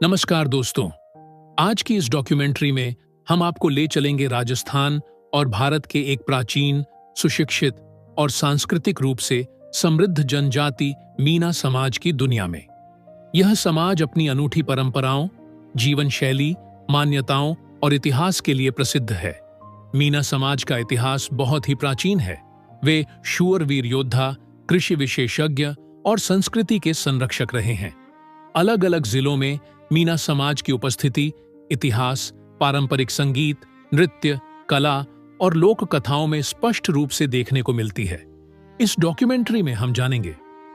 नमस्कार दोस्तों। आज की इस डॉक्यूमेंट्री में हम आपको ले चलेंगे राजस्थान और भारत के एक प्राचीन, सुशिक्षित और सांस्कृतिक रूप से समृद्ध जनजाति मीना समाज की दुनिया में। यह समाज अपनी अनूठी परंपराओं, जीवन शैली, मान्यताओं और इतिहास के लिए प्रसिद्ध है। मीना समाज का इतिहास बहुत ही प्राचीन है। वे शूरवीर योद्धा, कृषि विशेषज्ञ और संस्कृति के संरक्षक रहे हैं। अलग अलग जिलों में मीना समाज की उपस्थिति इतिहास, पारंपरिक संगीत, नृत्य, कला और लोक कथाओं में स्पष्ट रूप से देखने को मिलती है। इस डॉक्यूमेंट्री में हम जानेंगे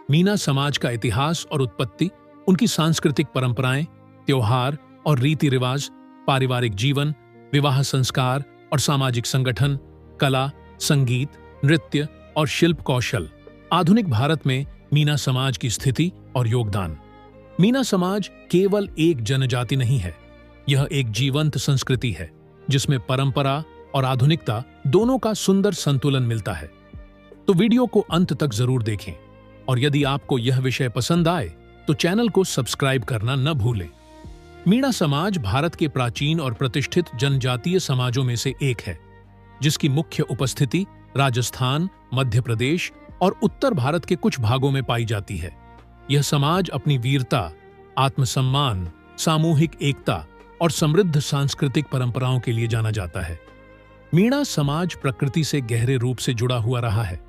मीना समाज का इतिहास और उत्पत्ति, उनकी सांस्कृतिक परंपराएं, त्योहार और रीति रिवाज, पारिवारिक जीवन, विवाह संस्कार और सामाजिक संगठन, कला, संगीत, नृत्य और शिल्प कौशल, आधुनिक भारत में मीना समाज की स्थिति और योगदान। मीना समाज केवल एक जनजाति नहीं है, यह एक जीवंत संस्कृति है जिसमें परंपरा और आधुनिकता दोनों का सुंदर संतुलन मिलता है। तो वीडियो को अंत तक जरूर देखें और यदि आपको यह विषय पसंद आए तो चैनल को सब्सक्राइब करना न भूलें। मीना समाज भारत के प्राचीन और प्रतिष्ठित जनजातीय समाजों में से एक है, जिसकी मुख्य उपस्थिति राजस्थान, मध्य प्रदेश और उत्तर भारत के कुछ भागों में पाई जाती है। यह समाज अपनी वीरता, आत्मसम्मान, सामूहिक एकता और समृद्ध सांस्कृतिक परंपराओं के लिए जाना जाता है। मीणा समाज प्रकृति से गहरे रूप से जुड़ा हुआ रहा है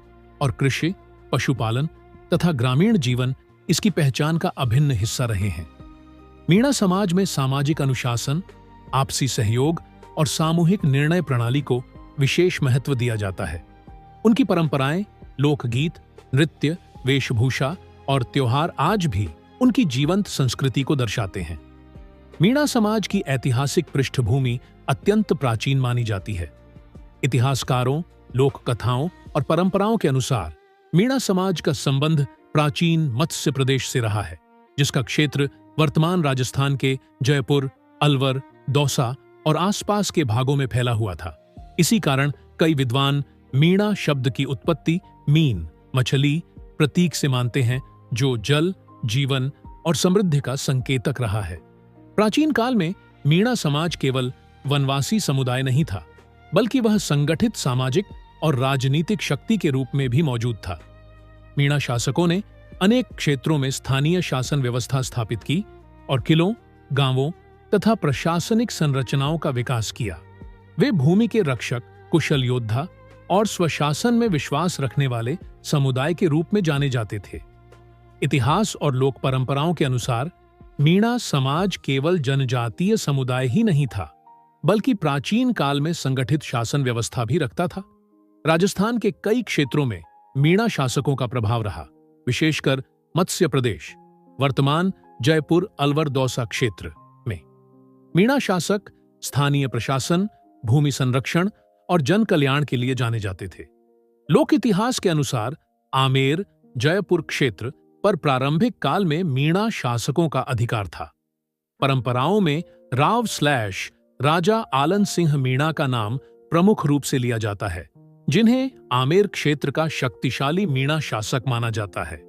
और कृषि, पशुपालन तथा ग्रामीण जीवन इसकी पहचान का अभिन्न हिस्सा रहे हैं। मीणा समाज में सामाजिक अनुशासन, आपसी सहयोग और सामूहिक निर्णय प्रणाली को विशेष महत्व दिया जाता है। उनकी परंपराएं, लोकगीत, नृत्य, वेशभूषा और त्योहार आज भी उनकी जीवंत संस्कृति को दर्शाते हैं। मीणा समाज की ऐतिहासिक पृष्ठभूमि अत्यंत प्राचीन मानी जाती है। इतिहासकारों, लोक कथाओं और परंपराओं के अनुसार मीणा समाज का संबंध प्राचीन मत्स्य प्रदेश से रहा है, जिसका क्षेत्र वर्तमान राजस्थान के जयपुर, अलवर, दौसा और आसपास के भागों में फैला हुआ था। इसी कारण कई विद्वान मीणा शब्द की उत्पत्ति मीन, मछली, प्रतीक से मानते हैं, जो जल, जीवन और समृद्धि का संकेतक रहा है। प्राचीन काल में मीणा समाज केवल वनवासी समुदाय नहीं था, बल्कि वह संगठित सामाजिक और राजनीतिक शक्ति के रूप में भी मौजूद था। मीणा शासकों ने अनेक क्षेत्रों में स्थानीय शासन व्यवस्था स्थापित की और किलों, गांवों तथा प्रशासनिक संरचनाओं का विकास किया। वे भूमि के रक्षक, कुशल योद्धा और स्वशासन में विश्वास रखने वाले समुदाय के रूप में जाने जाते थे। इतिहास और लोक परंपराओं के अनुसार मीणा समाज केवल जनजातीय समुदाय ही नहीं था, बल्कि प्राचीन काल में संगठित शासन व्यवस्था भी रखता था। राजस्थान के कई क्षेत्रों में मीणा शासकों का प्रभाव रहा, विशेषकर मत्स्य प्रदेश, वर्तमान जयपुर, अलवर, दौसा क्षेत्र में। मीणा शासक स्थानीय प्रशासन, भूमि संरक्षण और जन कल्याण के लिए जाने जाते थे। लोक इतिहास के अनुसार आमेर, जयपुर क्षेत्र पर प्रारंभिक काल में मीणा शासकों का अधिकार था। परंपराओं में राजा आलन सिंह मीणा का नाम प्रमुख रूप से लिया जाता है, जिन्हें आमेर क्षेत्र का शक्तिशाली मीणा शासक माना जाता है।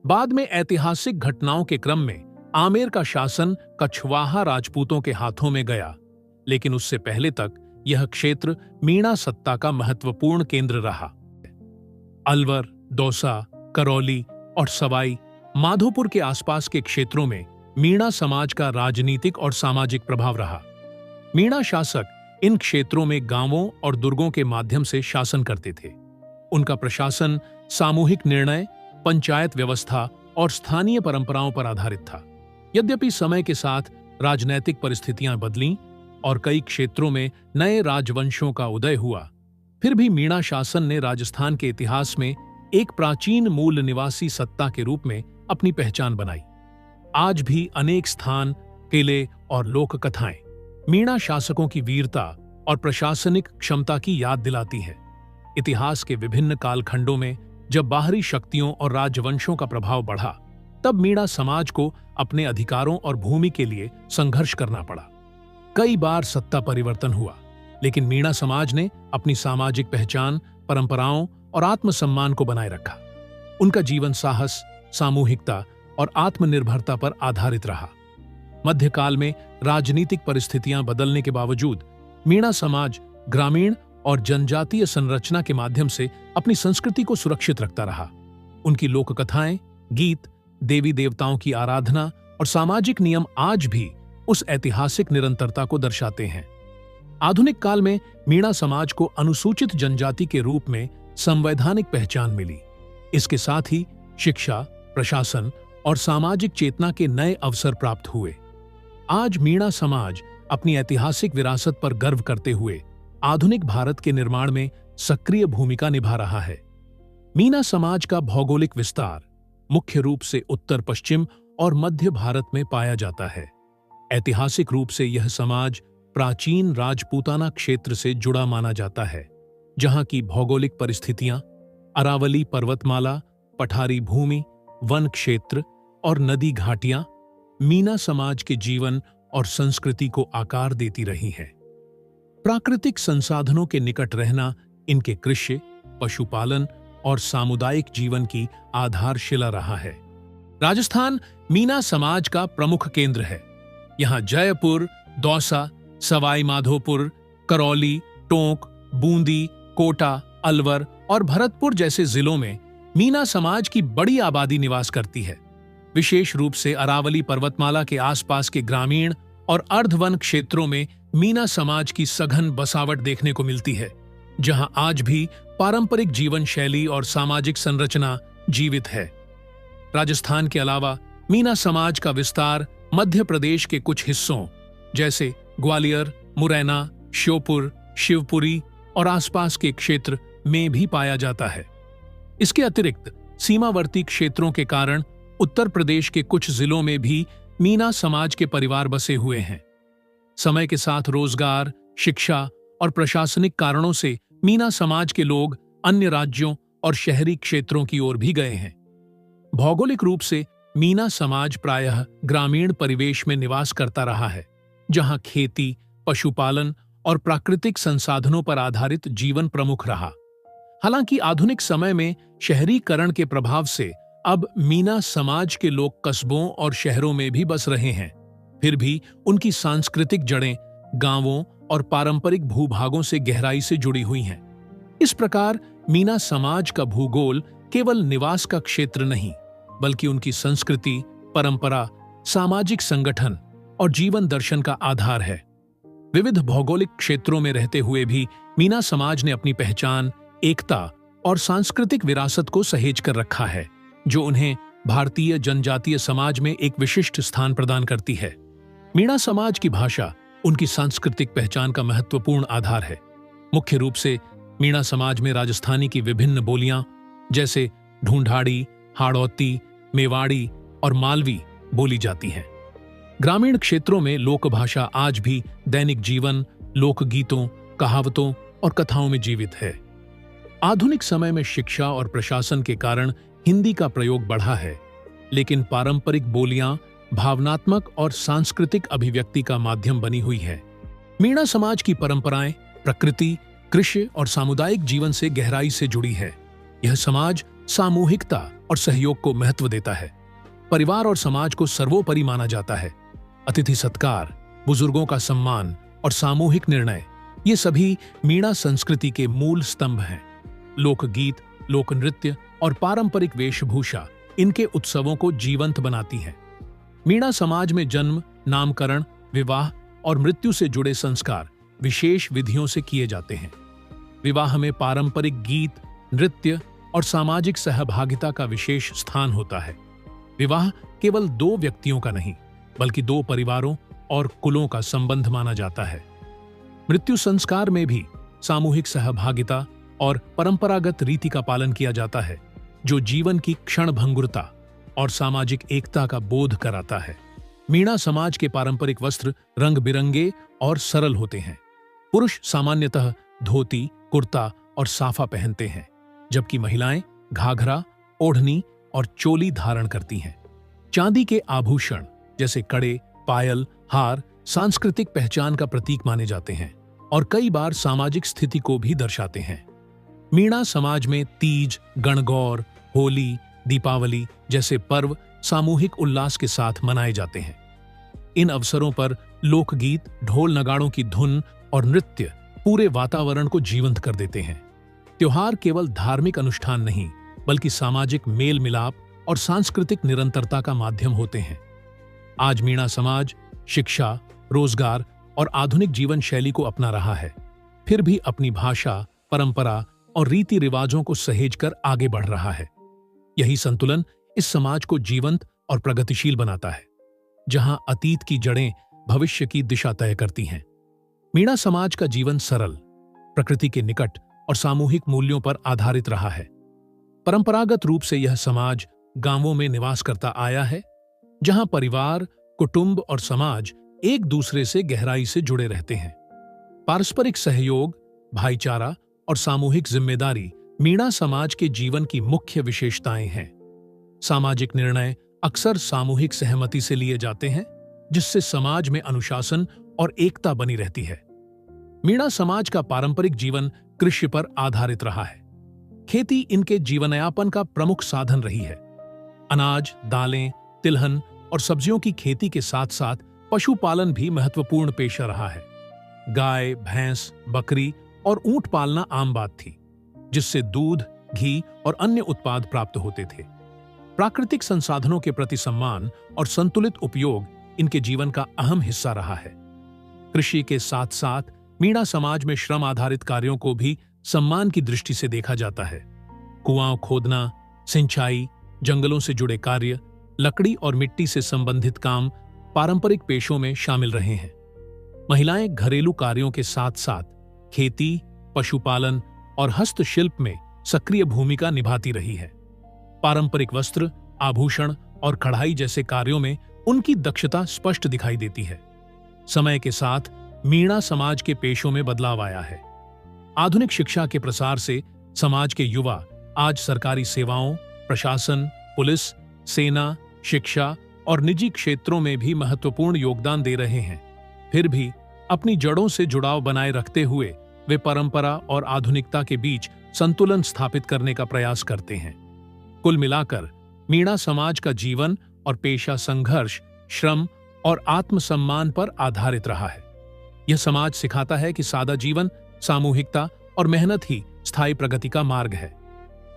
बाद में ऐतिहासिक घटनाओं के क्रम में आमेर का शासन कछवाहा राजपूतों के हाथों में गया, लेकिन उससे पहले तक यह क्षेत्र मीणा सत्ता का महत्वपूर्ण केंद्र रहा। अलवर, दौसा, करौली और सवाई माधोपुर के आसपास के क्षेत्रों में मीणा समाज का राजनीतिक और सामाजिक प्रभाव रहा। मीणा शासक इन क्षेत्रों में गांवों और दुर्गों के माध्यम से शासन करते थे। उनका प्रशासन सामूहिक निर्णय, पंचायत व्यवस्था और स्थानीय परंपराओं पर आधारित था। यद्यपि समय के साथ राजनैतिक परिस्थितियां बदलीं और कई क्षेत्रों में नए राजवंशों का उदय हुआ, फिर भी मीणा शासन ने राजस्थान के इतिहास में एक प्राचीन मूल निवासी सत्ता के रूप में अपनी पहचान बनाई। आज भी अनेक स्थान, किले और लोक कथाएं मीणा शासकों की वीरता और प्रशासनिक क्षमता की याद दिलाती है। इतिहास के विभिन्न कालखंडों में जब बाहरी शक्तियों और राजवंशों का प्रभाव बढ़ा, तब मीणा समाज को अपने अधिकारों और भूमि के लिए संघर्ष करना पड़ा। कई बार सत्ता परिवर्तन हुआ, लेकिन मीणा समाज ने अपनी सामाजिक पहचान, परंपराओं और आत्मसम्मान को बनाए रखा। उनका जीवन साहस, सामूहिकता और आत्मनिर्भरता पर आधारित रहा। मध्यकाल में राजनीतिक परिस्थितियां बदलने के बावजूद मीणा समाज ग्रामीण और जनजातीय संरचना के माध्यम से अपनी संस्कृति को सुरक्षित रखता रहा। उनकी लोक कथाएं, गीत, देवी देवताओं की आराधना और सामाजिक नियम आज भी उस ऐतिहासिक निरंतरता को दर्शाते हैं। आधुनिक काल में मीणा समाज को अनुसूचित जनजाति के रूप में संवैधानिक पहचान मिली। इसके साथ ही शिक्षा, प्रशासन और सामाजिक चेतना के नए अवसर प्राप्त हुए। आज मीणा समाज अपनी ऐतिहासिक विरासत पर गर्व करते हुए आधुनिक भारत के निर्माण में सक्रिय भूमिका निभा रहा है। मीणा समाज का भौगोलिक विस्तार मुख्य रूप से उत्तर पश्चिम और मध्य भारत में पाया जाता है। ऐतिहासिक रूप से यह समाज प्राचीन राजपूताना क्षेत्र से जुड़ा माना जाता है, जहां की भौगोलिक परिस्थितियां अरावली पर्वतमाला, पठारी भूमि, वन क्षेत्र और नदी घाटियां मीणा समाज के जीवन और संस्कृति को आकार देती रही हैं। प्राकृतिक संसाधनों के निकट रहना इनके कृषि, पशुपालन और सामुदायिक जीवन की आधारशिला रहा है। राजस्थान मीणा समाज का प्रमुख केंद्र है। यहाँ जयपुर, दौसा, सवाई माधोपुर, करौली, टोंक, बूंदी, कोटा, अलवर और भरतपुर जैसे जिलों में मीणा समाज की बड़ी आबादी निवास करती है। विशेष रूप से अरावली पर्वतमाला के आसपास के ग्रामीण और अर्धवन क्षेत्रों में मीणा समाज की सघन बसावट देखने को मिलती है, जहां आज भी पारंपरिक जीवन शैली और सामाजिक संरचना जीवित है। राजस्थान के अलावा मीणा समाज का विस्तार मध्य प्रदेश के कुछ हिस्सों जैसे ग्वालियर, मुरैना, श्योपुर, शिवपुरी और आसपास के क्षेत्र में भी पाया जाता है। इसके अतिरिक्त सीमावर्ती क्षेत्रों के कारण उत्तर प्रदेश के कुछ जिलों में भी मीणा समाज के परिवार बसे हुए हैं। समय के साथ रोजगार, शिक्षा और प्रशासनिक कारणों से मीणा समाज के लोग अन्य राज्यों और शहरी क्षेत्रों की ओर भी गए हैं। भौगोलिक रूप से मीणा समाज प्रायः ग्रामीण परिवेश में निवास करता रहा है, जहां खेती, पशुपालन और प्राकृतिक संसाधनों पर आधारित जीवन प्रमुख रहा। हालांकि आधुनिक समय में शहरीकरण के प्रभाव से अब मीणा समाज के लोग कस्बों और शहरों में भी बस रहे हैं, फिर भी उनकी सांस्कृतिक जड़ें गांवों और पारंपरिक भूभागों से गहराई से जुड़ी हुई हैं। इस प्रकार मीणा समाज का भूगोल केवल निवास का क्षेत्र नहीं, बल्कि उनकी संस्कृति, परंपरा, सामाजिक संगठन और जीवन दर्शन का आधार है। विविध भौगोलिक क्षेत्रों में रहते हुए भी मीणा समाज ने अपनी पहचान, एकता और सांस्कृतिक विरासत को सहेज कर रखा है, जो उन्हें भारतीय जनजातीय समाज में एक विशिष्ट स्थान प्रदान करती है। मीणा समाज की भाषा उनकी सांस्कृतिक पहचान का महत्वपूर्ण आधार है। मुख्य रूप से मीणा समाज में राजस्थानी की विभिन्न बोलियां जैसे ढूंढाड़ी, हाड़ौती, मेवाड़ी और मालवी बोली जाती हैं। ग्रामीण क्षेत्रों में लोकभाषा आज भी दैनिक जीवन, लोकगीतों, कहावतों और कथाओं में जीवित है। आधुनिक समय में शिक्षा और प्रशासन के कारण हिंदी का प्रयोग बढ़ा है, लेकिन पारंपरिक बोलियां भावनात्मक और सांस्कृतिक अभिव्यक्ति का माध्यम बनी हुई है। मीणा समाज की परंपराएं प्रकृति, कृषि और सामुदायिक जीवन से गहराई से जुड़ी है। यह समाज सामूहिकता और सहयोग को महत्व देता है। परिवार और समाज को सर्वोपरि माना जाता है। अतिथि सत्कार, बुजुर्गों का सम्मान और सामूहिक निर्णय, ये सभी मीणा संस्कृति के मूल स्तंभ हैं। लोकगीत, लोक नृत्य और पारंपरिक वेशभूषा इनके उत्सवों को जीवंत बनाती हैं। मीणा समाज में जन्म, नामकरण, विवाह और मृत्यु से जुड़े संस्कार विशेष विधियों से किए जाते हैं। विवाह में पारंपरिक गीत, नृत्य और सामाजिक सहभागिता का विशेष स्थान होता है। विवाह केवल दो व्यक्तियों का नहीं, बल्कि दो परिवारों और कुलों का संबंध माना जाता है। मृत्यु संस्कार में भी सामूहिक सहभागिता और परंपरागत रीति का पालन किया जाता है, जो जीवन की क्षणभंगुरता और सामाजिक एकता का बोध कराता है। मीणा समाज के पारंपरिक वस्त्र रंग बिरंगे और सरल होते हैं। पुरुष सामान्यतः धोती, कुर्ता और साफा पहनते हैं, जबकि महिलाएं घाघरा, ओढ़नी और चोली धारण करती हैं। चांदी के आभूषण जैसे कड़े, पायल, हार सांस्कृतिक पहचान का प्रतीक माने जाते हैं और कई बार सामाजिक स्थिति को भी दर्शाते हैं। मीणा समाज में तीज, गणगौर, होली, दीपावली जैसे पर्व सामूहिक उल्लास के साथ मनाए जाते हैं। इन अवसरों पर लोकगीत, ढोल नगाड़ों की धुन और नृत्य पूरे वातावरण को जीवंत कर देते हैं। त्योहार केवल धार्मिक अनुष्ठान नहीं, बल्कि सामाजिक मेल मिलाप और सांस्कृतिक निरंतरता का माध्यम होते हैं। आज मीणा समाज शिक्षा, रोजगार और आधुनिक जीवन शैली को अपना रहा है, फिर भी अपनी भाषा, परंपरा और रीति रिवाजों को सहेज कर आगे बढ़ रहा है। यही संतुलन इस समाज को जीवंत और प्रगतिशील बनाता है, जहां अतीत की जड़ें भविष्य की दिशा तय करती हैं। मीणा समाज का जीवन सरल, प्रकृति के निकट और सामूहिक मूल्यों पर आधारित रहा है। परंपरागत रूप से यह समाज गांवों में निवास करता आया है, जहां परिवार, कुटुंब और समाज एक दूसरे से गहराई से जुड़े रहते हैं। पारस्परिक सहयोग, भाईचारा और सामूहिक जिम्मेदारी मीणा समाज के जीवन की मुख्य विशेषताएं हैं। सामाजिक निर्णय अक्सर सामूहिक सहमति से लिए जाते हैं, जिससे समाज में अनुशासन और एकता बनी रहती है। मीणा समाज का पारंपरिक जीवन कृषि पर आधारित रहा है। खेती इनके जीवनयापन का प्रमुख साधन रही है। अनाज, दालें, तिलहन और सब्जियों की खेती के साथ साथ पशुपालन भी महत्वपूर्ण पेशा रहा है। गाय, भैंस, बकरी और ऊंट पालना आम बात थी, जिससे दूध, घी और अन्य उत्पाद प्राप्त होते थे। प्राकृतिक संसाधनों के प्रति सम्मान और संतुलित उपयोग इनके जीवन का अहम हिस्सा रहा है। कृषि के साथ साथ मीणा समाज में श्रम आधारित कार्यों को भी सम्मान की दृष्टि से देखा जाता है। कुआं खोदना, सिंचाई, जंगलों से जुड़े कार्य, लकड़ी और मिट्टी से संबंधित काम पारंपरिक पेशों में शामिल रहे हैं। महिलाएं घरेलू कार्यों के साथ साथ खेती, पशुपालन और हस्तशिल्प में सक्रिय भूमिका निभाती रही है। पारंपरिक वस्त्र, आभूषण और कढ़ाई जैसे कार्यों में उनकी दक्षता स्पष्ट दिखाई देती है। समय के साथ मीणा समाज के पेशों में बदलाव आया है। आधुनिक शिक्षा के प्रसार से समाज के युवा आज सरकारी सेवाओं, प्रशासन, पुलिस, सेना, शिक्षा और निजी क्षेत्रों में भी महत्वपूर्ण योगदान दे रहे हैं। फिर भी अपनी जड़ों से जुड़ाव बनाए रखते हुए वे परंपरा और आधुनिकता के बीच संतुलन स्थापित करने का प्रयास करते हैं। कुल मिलाकर मीणा समाज का जीवन और पेशा संघर्ष, श्रम और आत्मसम्मान पर आधारित रहा है। यह समाज सिखाता है कि सादा जीवन, सामूहिकता और मेहनत ही स्थायी प्रगति का मार्ग है।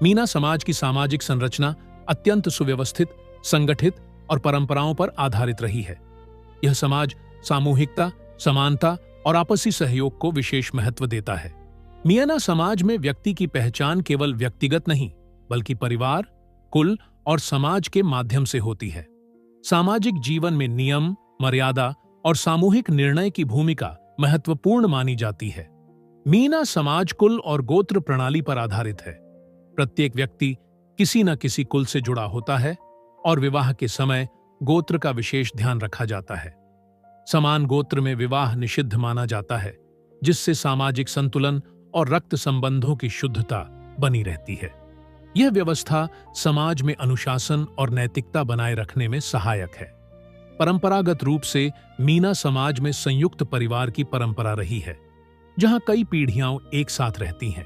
मीणा समाज की सामाजिक संरचना अत्यंत सुव्यवस्थित, संगठित और परंपराओं पर आधारित रही है। यह समाज सामूहिकता, समानता और आपसी सहयोग को विशेष महत्व देता है। मीणा समाज में व्यक्ति की पहचान केवल व्यक्तिगत नहीं, बल्कि परिवार, कुल और समाज के माध्यम से होती है। सामाजिक जीवन में नियम, मर्यादा और सामूहिक निर्णय की भूमिका महत्वपूर्ण मानी जाती है। मीणा समाज कुल और गोत्र प्रणाली पर आधारित है। प्रत्येक व्यक्ति किसी न किसी कुल से जुड़ा होता है और विवाह के समय गोत्र का विशेष ध्यान रखा जाता है। समान गोत्र में विवाह निषिद्ध माना जाता है, जिससे सामाजिक संतुलन और रक्त संबंधों की शुद्धता बनी रहती है। यह व्यवस्था समाज में अनुशासन और नैतिकता बनाए रखने में सहायक है। परंपरागत रूप से मीणा समाज में संयुक्त परिवार की परंपरा रही है, जहां कई पीढ़ियां एक साथ रहती हैं।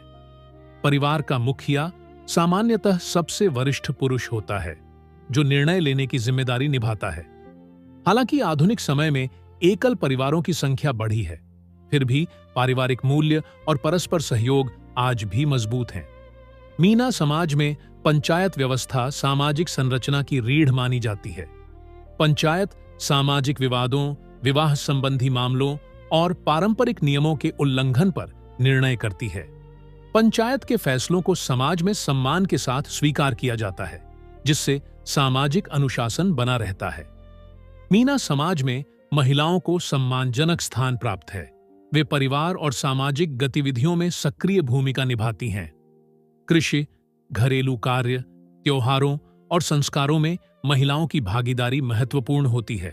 परिवार का मुखिया सामान्यतः सबसे वरिष्ठ पुरुष होता है, जो निर्णय लेने की जिम्मेदारी निभाता है। हालांकि आधुनिक समय में एकल परिवारों की संख्या बढ़ी है, फिर भी पारिवारिक मूल्य और परस्पर सहयोग आज भी मजबूत हैं। मीणा समाज में पंचायत व्यवस्था सामाजिक संरचना की रीढ़ मानी जाती है। पंचायत सामाजिक विवादों, विवाह संबंधी मामलों और पारंपरिक नियमों के उल्लंघन पर निर्णय करती है। पंचायत के फैसलों को समाज में सम्मान के साथ स्वीकार किया जाता है, जिससे सामाजिक अनुशासन बना रहता है। मीणा समाज में महिलाओं को सम्मानजनक स्थान प्राप्त है। वे परिवार और सामाजिक गतिविधियों में सक्रिय भूमिका निभाती हैं। कृषि, घरेलू कार्य, त्योहारों और संस्कारों में महिलाओं की भागीदारी महत्वपूर्ण होती है।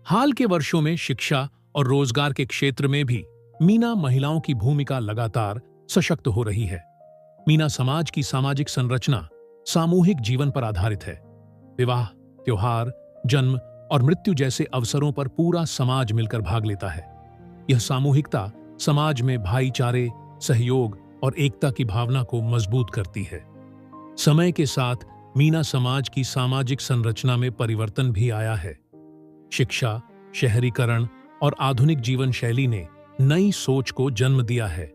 हाल के वर्षों में शिक्षा और रोजगार के क्षेत्र में भी मीणा महिलाओं की भूमिका लगातार सशक्त हो रही है। मीणा समाज की सामाजिक संरचना सामूहिक जीवन पर आधारित है। विवाह, त्योहार, जन्म और मृत्यु जैसे अवसरों पर पूरा समाज मिलकर भाग लेता है। यह सामूहिकता समाज में भाईचारे, सहयोग और एकता की भावना को मजबूत करती है। समय के साथ मीणा समाज की सामाजिक संरचना में परिवर्तन भी आया है। शिक्षा, शहरीकरण और आधुनिक जीवन शैली ने नई सोच को जन्म दिया है।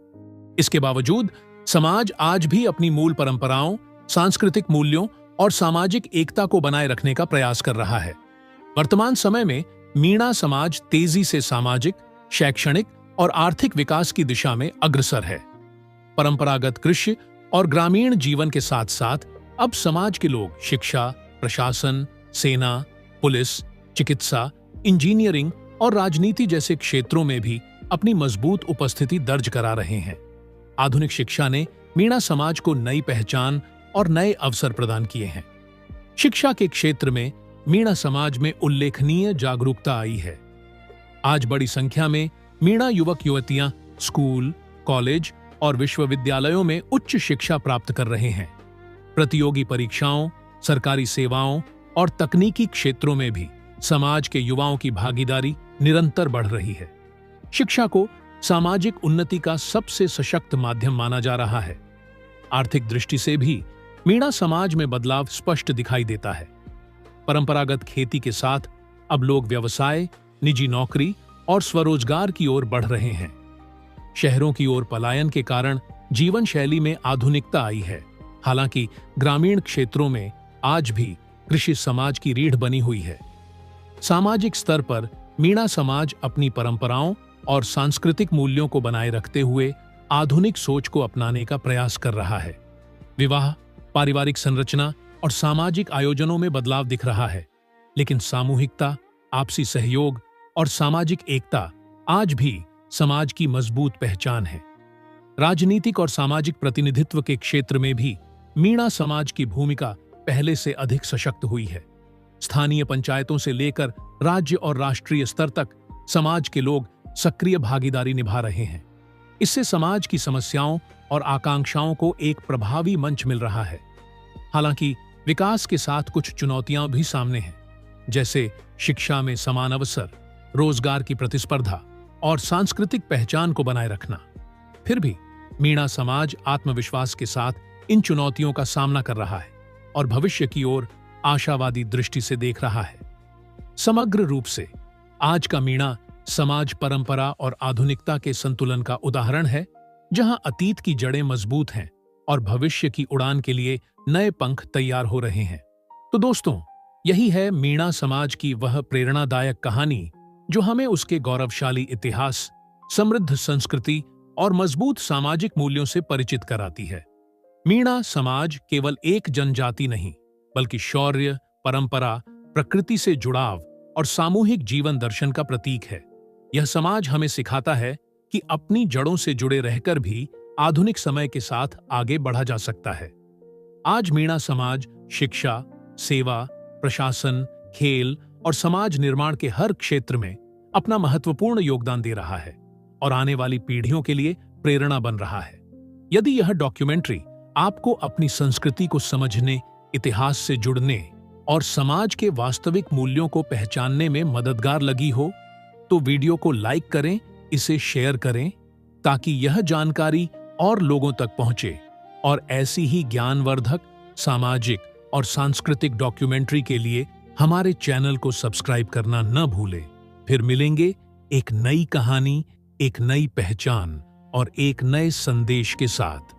इसके बावजूद समाज आज भी अपनी मूल परंपराओं, सांस्कृतिक मूल्यों और सामाजिक एकता को बनाए रखने का प्रयास कर रहा है। वर्तमान समय में मीणा समाज तेजी से सामाजिक, शैक्षणिक और आर्थिक विकास की दिशा में अग्रसर है। परंपरागत कृषि और ग्रामीण जीवन के साथ साथ अब समाज के लोग शिक्षा, प्रशासन, सेना, पुलिस, चिकित्सा, इंजीनियरिंग और राजनीति जैसे क्षेत्रों में भी अपनी मजबूत उपस्थिति दर्ज करा रहे हैं। आधुनिक शिक्षा ने मीणा समाज को नई पहचान और नए अवसर प्रदान किए हैं। शिक्षा के क्षेत्र में मीणा समाज में उल्लेखनीय जागरूकता आई है। आज बड़ी संख्या में मीणा युवक युवतियां स्कूल, कॉलेज और विश्वविद्यालयों में उच्च शिक्षा प्राप्त कर रहे हैं। प्रतियोगी परीक्षाओं, सरकारी सेवाओं और तकनीकी क्षेत्रों में भी समाज के युवाओं की भागीदारी निरंतर बढ़ रही है। शिक्षा को सामाजिक उन्नति का सबसे सशक्त माध्यम माना जा रहा है। आर्थिक दृष्टि से भी मीणा समाज में बदलाव स्पष्ट दिखाई देता है। परंपरागत खेती के साथ अब लोग व्यवसाय, निजी नौकरी और स्वरोजगार की ओर बढ़ रहे हैं। शहरों की ओर पलायन के कारण जीवन शैली में आधुनिकता आई है। हालांकि ग्रामीण क्षेत्रों में आज भी कृषि समाज की रीढ़ बनी हुई है। सामाजिक स्तर पर मीणा समाज अपनी परंपराओं और सांस्कृतिक मूल्यों को बनाए रखते हुए आधुनिक सोच को अपनाने का प्रयास कर रहा है। विवाह, पारिवारिक संरचना और सामाजिक आयोजनों में बदलाव दिख रहा है, लेकिन सामूहिकता, आपसी सहयोग और सामाजिक एकता आज भी समाज की मजबूत पहचान है। राजनीतिक और सामाजिक प्रतिनिधित्व के क्षेत्र में भी मीणा समाज की भूमिका पहले से अधिक सशक्त हुई है। स्थानीय पंचायतों से लेकर राज्य और राष्ट्रीय स्तर तक समाज के लोग सक्रिय भागीदारी निभा रहे हैं। इससे समाज की समस्याओं और आकांक्षाओं को एक प्रभावी मंच मिल रहा है। हालांकि विकास के साथ कुछ चुनौतियां भी सामने हैं, जैसे शिक्षा में समान अवसर, रोजगार की प्रतिस्पर्धा और सांस्कृतिक पहचान को बनाए रखना। फिर भी मीणा समाज आत्मविश्वास के साथ इन चुनौतियों का सामना कर रहा है और भविष्य की ओर आशावादी दृष्टि से देख रहा है। समग्र रूप से आज का मीणा समाज परंपरा और आधुनिकता के संतुलन का उदाहरण है, जहां अतीत की जड़ें मजबूत हैं और भविष्य की उड़ान के लिए नए पंख तैयार हो रहे हैं। तो दोस्तों, यही है मीणा समाज की वह प्रेरणादायक कहानी जो हमें उसके गौरवशाली इतिहास, समृद्ध संस्कृति और मजबूत सामाजिक मूल्यों से परिचित कराती है। मीणा समाज केवल एक जनजाति नहीं, बल्कि शौर्य, परंपरा, प्रकृति से जुड़ाव और सामूहिक जीवन दर्शन का प्रतीक है। यह समाज हमें सिखाता है कि अपनी जड़ों से जुड़े रहकर भी आधुनिक समय के साथ आगे बढ़ा जा सकता है। आज मीणा समाज शिक्षा, सेवा, प्रशासन, खेल और समाज निर्माण के हर क्षेत्र में अपना महत्वपूर्ण योगदान दे रहा है और आने वाली पीढ़ियों के लिए प्रेरणा बन रहा है। यदि यह डॉक्यूमेंट्री आपको अपनी संस्कृति को समझने, इतिहास से जुड़ने और समाज के वास्तविक मूल्यों को पहचानने में मददगार लगी हो, तो वीडियो को लाइक करें, इसे शेयर करें, ताकि यह जानकारी और लोगों तक पहुंचे। और ऐसी ही ज्ञानवर्धक, सामाजिक और सांस्कृतिक डॉक्यूमेंट्री के लिए हमारे चैनल को सब्सक्राइब करना न भूलें। फिर मिलेंगे एक नई कहानी, एक नई पहचान और एक नए संदेश के साथ।